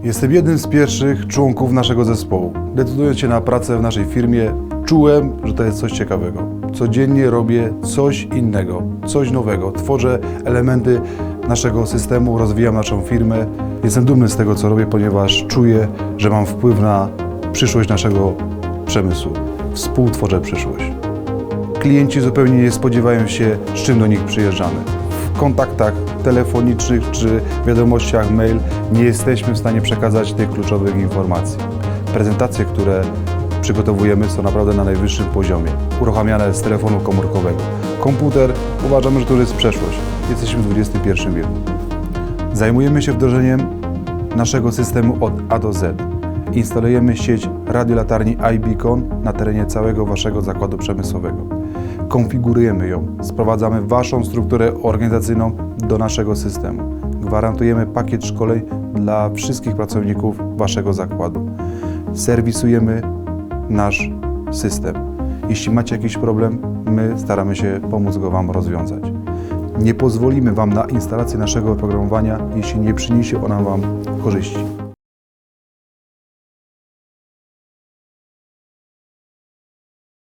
Jestem jednym z pierwszych członków naszego zespołu. Decydując się na pracę w naszej firmie, czułem, że to jest coś ciekawego. Codziennie robię coś innego, coś nowego. Tworzę elementy naszego systemu, rozwijam naszą firmę. Jestem dumny z tego, co robię, ponieważ czuję, że mam wpływ na przyszłość naszego przemysłu. Współtworzę przyszłość. Klienci zupełnie nie spodziewają się, z czym do nich przyjeżdżamy. W kontaktach telefonicznych czy wiadomościach mail nie jesteśmy w stanie przekazać tych kluczowych informacji. Prezentacje, które przygotowujemy, są naprawdę na najwyższym poziomie, uruchamiane z telefonu komórkowego. Komputer uważamy, że to już jest przeszłość. Jesteśmy w XXI wieku. Zajmujemy się wdrożeniem naszego systemu od A do Z. Instalujemy sieć radiolatarni iBeacon na terenie całego Waszego zakładu przemysłowego. Konfigurujemy ją, sprowadzamy Waszą strukturę organizacyjną do naszego systemu. Gwarantujemy pakiet szkoleń dla wszystkich pracowników Waszego zakładu. Serwisujemy nasz system. Jeśli macie jakiś problem, my staramy się pomóc go Wam rozwiązać. Nie pozwolimy Wam na instalację naszego oprogramowania, jeśli nie przyniesie ona Wam korzyści.